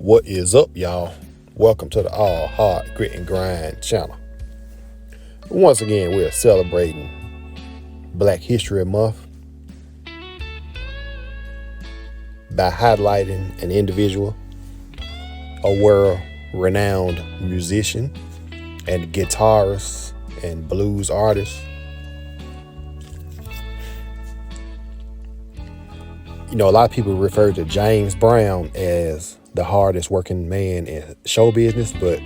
What is up, y'all? Welcome to the All Hard Grit and Grind channel. Once again, we're celebrating Black History Month by highlighting an individual, a world-renowned musician and guitarist and blues artist. You know, a lot of people refer to James Brown as the hardest working man in show business, but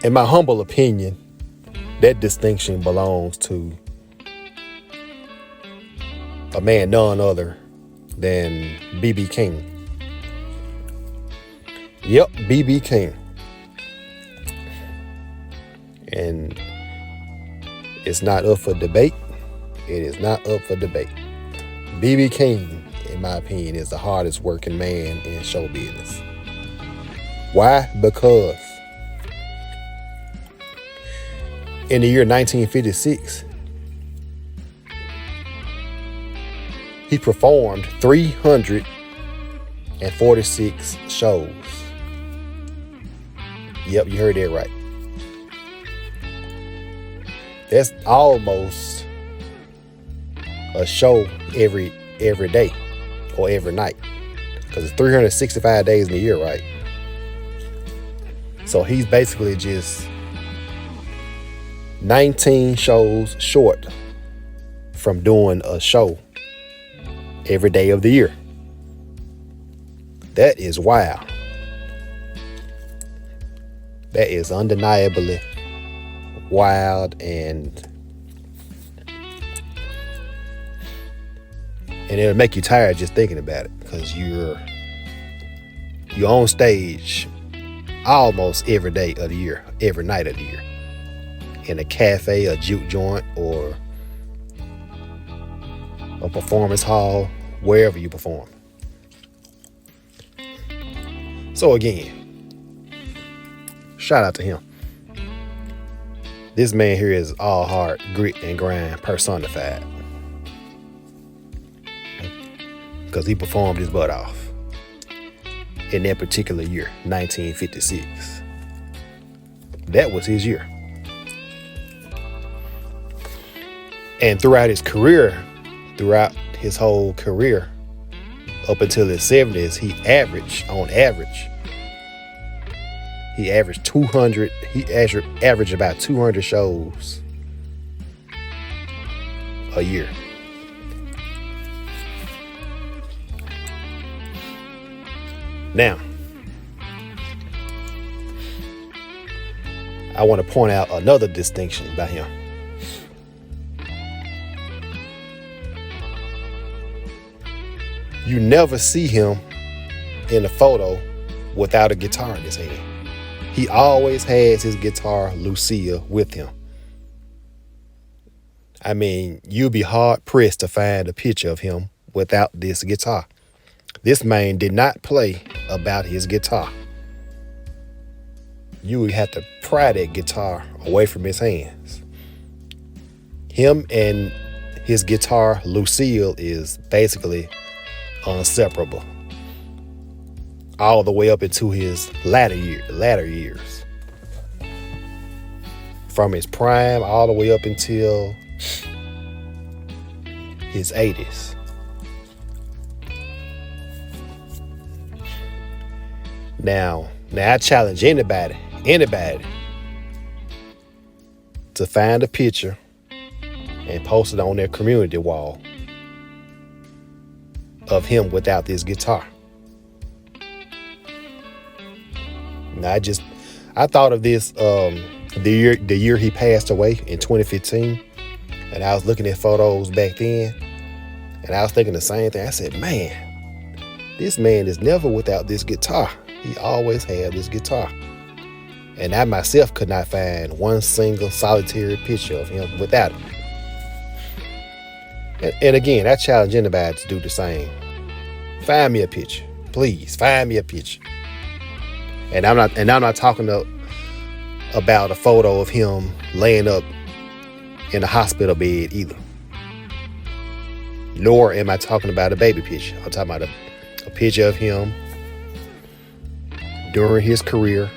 in my humble opinion, that distinction belongs to a man none other than B.B. King. Yep, B.B. King. And it's not up for debate. It is not up for debate. B.B. King, in my opinion, is the hardest working man in show business. Why? Because in the year 1956, he performed 346 shows. Yep, you heard that right. That's almost a show every day or every night, because it's 365 days in a year, right? So he's basically just 19 shows short from doing a show every day of the year. That is wild. That is undeniably wild, and it'll make you tired just thinking about it, because you're on stage almost every day of the year, every night of the year, in a cafe, a juke joint, or a performance hall, wherever you perform. So again, shout out to him. This man here is all heart, grit, and grind personified, because he performed his butt off in that particular year, 1956. That was his year. And throughout his whole career, up until his 70s, he averaged 200, averaged about 200 shows a year. Now, I want to point out another distinction by him. You never see him in a photo without a guitar in his hand. He always has his guitar, Lucille, with him. I mean, you'll be hard pressed to find a picture of him without this guitar. This man did not play about his guitar. You would have to pry that guitar away from his hands. Him and his guitar, Lucille, is basically inseparable, all the way up into his latter years. From his prime all the way up until his 80s. Now I challenge anybody to find a picture and post it on their community wall of him without this guitar. Now I thought of this the year he passed away in 2015, and I was looking at photos back then, and I was thinking the same thing. I said, man, this man is never without this guitar. He always had this guitar. And I myself could not find one single solitary picture of him without it. And again, I challenge anybody to do the same. Find me a picture. Please, find me a picture. And I'm not talking about a photo of him laying up in a hospital bed either. Nor am I talking about a baby picture. I'm talking about a picture of him during his career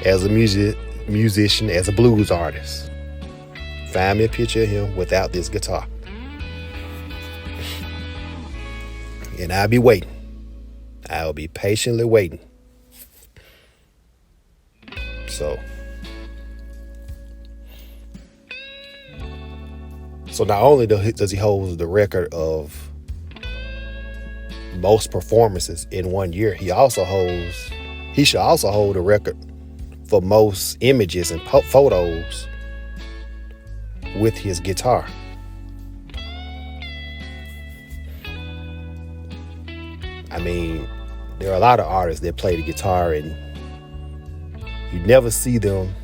as a musician, as a blues artist. Find me a picture of him without this guitar. And I'll be waiting. I'll be patiently waiting. So not only does he hold the record of most performances in one year, he should also hold the record for most images and photos with his guitar. I mean, there are a lot of artists that play the guitar and you never see them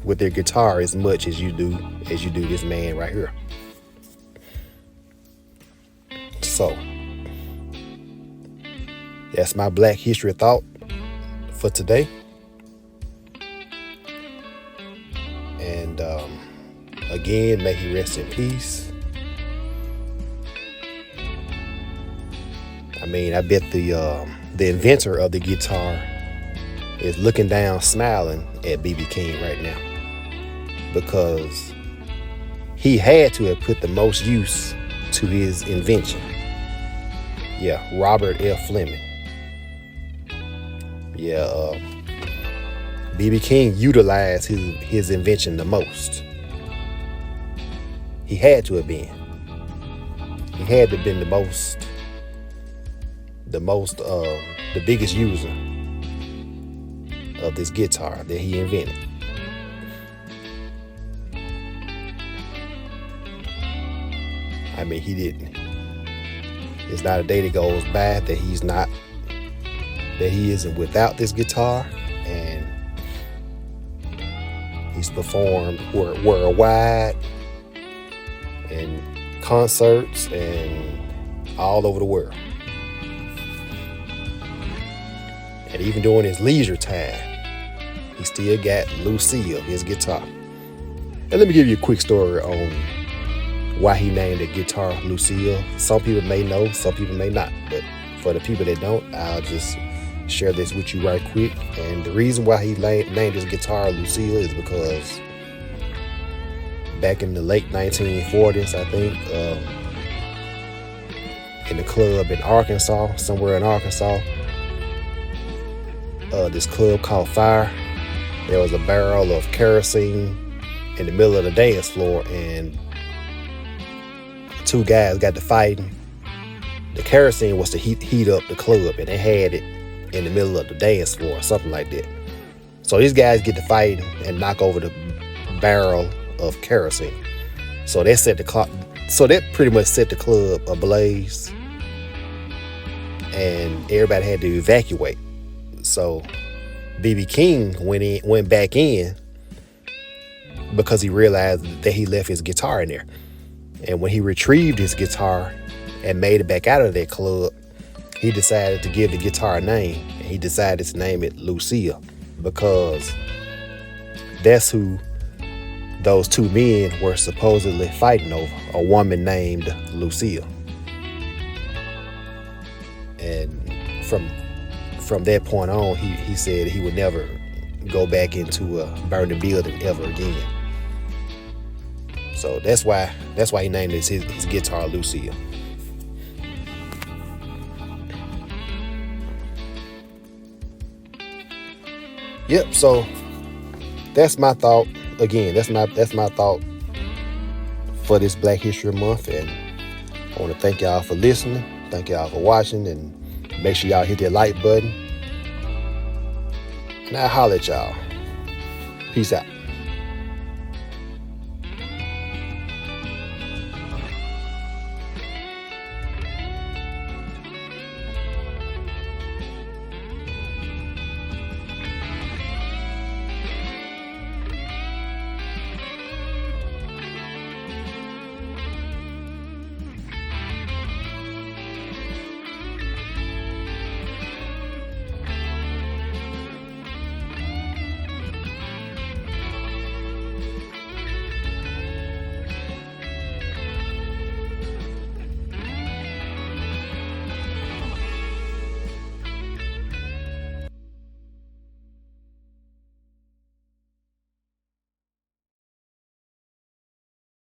with their guitar as much as you do this man right here. So, that's my Black History thought for today. And again, may he rest in peace. I mean, I bet the inventor of the guitar is looking down smiling at B.B. King right now, because he had to have put the most use to his invention. Yeah, Robert F. Fleming. Yeah, B.B. King utilized his invention the most. He had to have been. He had to have been the biggest user of this guitar that he invented. I mean, he didn't. There's not a day that goes by that he isn't without this guitar, and he's performed worldwide in concerts and all over the world. And even during his leisure time, he still got Lucille, his guitar. And let me give you a quick story on why he named the guitar Lucille. Some people may know, some people may not. But for the people that don't, I'll just share this with you right quick. And the reason why he named his guitar Lucille is because back in the late 1940s, I think, in the club in Arkansas, somewhere in Arkansas, this club called Fire, there was a barrel of kerosene in the middle of the dance floor, and two guys got to fighting. The kerosene was to heat up the club, and they had it in the middle of the dance floor or something like that. So these guys get to fighting and knock over the barrel of kerosene. So that pretty much set the club ablaze, and everybody had to evacuate. So B.B. King went back in because he realized that he left his guitar in there. And when he retrieved his guitar and made it back out of that club, he decided to give the guitar a name. And he decided to name it Lucille, because that's who those two men were supposedly fighting over, a woman named Lucille. And from that point on, he said he would never go back into a burning building ever again. So that's why he named his guitar Lucille. Yep. So that's my thought. Again, that's my thought for this Black History Month, and I want to thank y'all for listening. Thank y'all for watching, and make sure y'all hit that like button. And I'll holler at y'all. Peace out.